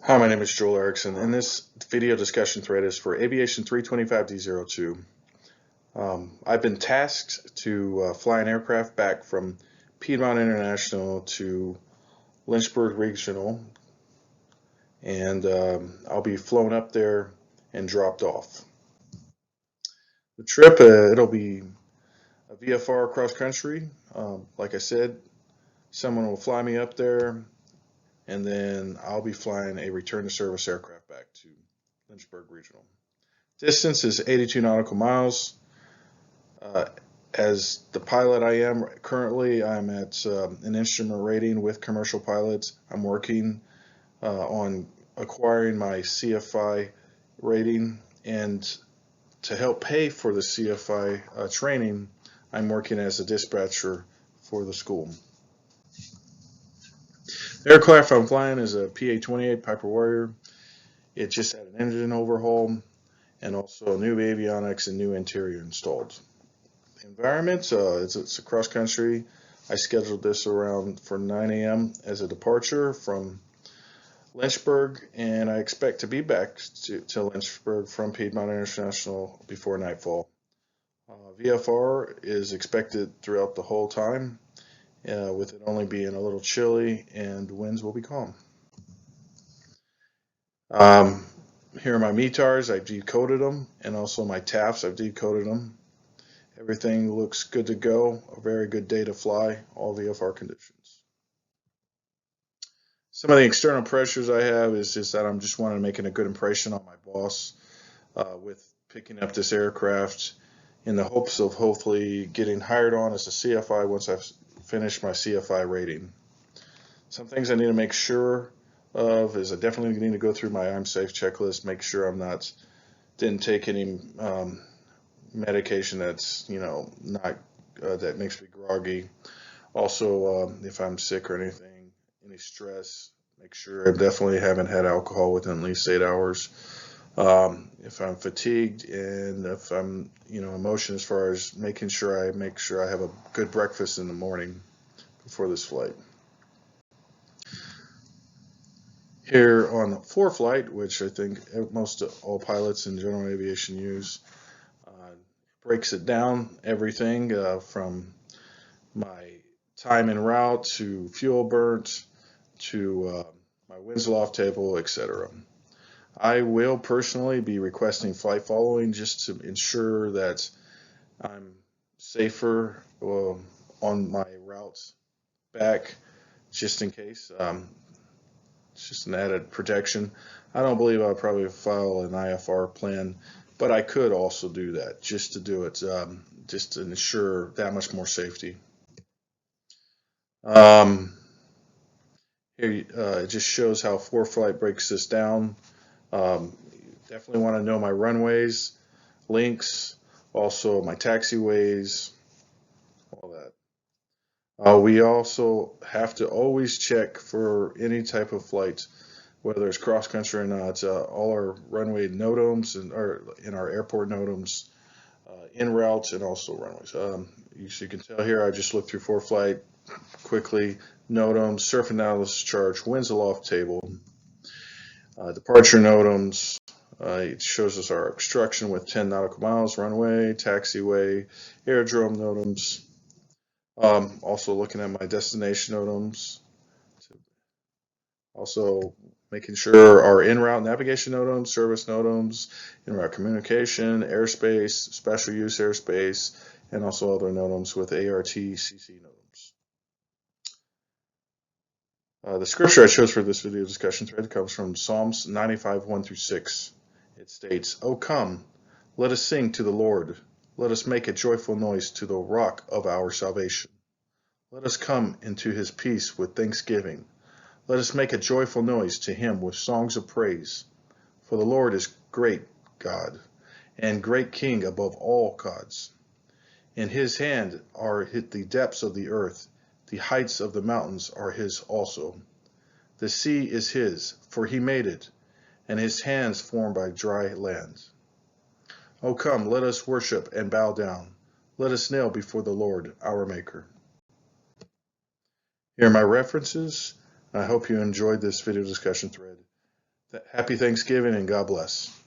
Hi, my name is Joel Erickson, and this video discussion thread is for Aviation 325D02. I've been tasked to fly an aircraft back from Piedmont International to Lynchburg Regional, and I'll be flown up there and dropped off. The trip, it'll be a VFR cross country. Like I said, someone will fly me up there, and then I'll be flying a return to service aircraft back to Lynchburg Regional. Distance is 82 nautical miles. Uh, as the pilot I am currently, I'm at an instrument rating with commercial pilots. I'm working on acquiring my CFI rating, and to help pay for the CFI training, I'm working as a dispatcher for the school. The aircraft I'm flying is a PA-28 Piper Warrior. It just had an engine overhaul and also new avionics and new interior installed. The environment, it's a cross country. I scheduled this around for 9 a.m. as a departure from Lynchburg, and I expect to be back to Lynchburg from Piedmont International before nightfall. VFR is expected throughout the whole time, with it only being a little chilly and winds will be calm. Um, Here are my METARs. I've decoded them, and also my TAFs. I've decoded them. Everything looks good to go. A very good day to fly, all VFR conditions. Some of the external pressures I have is just that I'm just wanting to making a good impression on my boss with picking up this aircraft in the hopes of hopefully getting hired on as a CFI once I've finished my CFI rating. Some things I need to make sure of is I definitely need to go through my I'm safe checklist, make sure didn't take any medication that's not that makes me groggy. Also, if I'm sick or anything, any stress, make sure I definitely haven't had alcohol within at least 8 hours. If I'm fatigued and if I'm emotion as far as making sure I have a good breakfast in the morning before this flight. Here on the ForeFlight, which I think most all pilots in general aviation use, breaks it down everything from my time en route to fuel burnt to my Winslow table, etc. I will personally be requesting flight following just to ensure that I'm safer on my routes back, just in case. It's just an added protection. I don't believe I'll probably file an IFR plan, but I could also do that just to do it, just to ensure that much more safety. Um, Here, it just shows how ForeFlight breaks this down. Definitely want to know my runways, links, also my taxiways, all that. We also have to always check for any type of flight, whether it's cross country or not. All our runway NOTAMs and or in our airport NOTAMs, en routes and also runways. As you can tell here, I just looked through ForeFlight quickly. NOTAMs, surf analysis chart, winds aloft table, departure NOTAMs. It shows us our obstruction with 10 nautical miles, runway, taxiway, aerodrome NOTAMs. Also looking at my destination NOTAMs. Also making sure our en route navigation NOTAMs, service NOTAMs, en route communication, airspace, special use airspace, and also other NOTAMs with ARTCC NOTAMs. The scripture I chose for this video discussion thread comes from Psalms 95, 1 through 6. It states, "O come, let us sing to the Lord. Let us make a joyful noise to the rock of our salvation. Let us come into his peace with thanksgiving. Let us make a joyful noise to him with songs of praise. For the Lord is great God, and great King above all gods. In his hand are the depths of the earth, the heights of the mountains are his also. The sea is his, for he made it, and his hands formed by dry land. O come, let us worship and bow down. Let us kneel before the Lord, our Maker." Here are my references. I hope you enjoyed this video discussion thread. Happy Thanksgiving and God bless.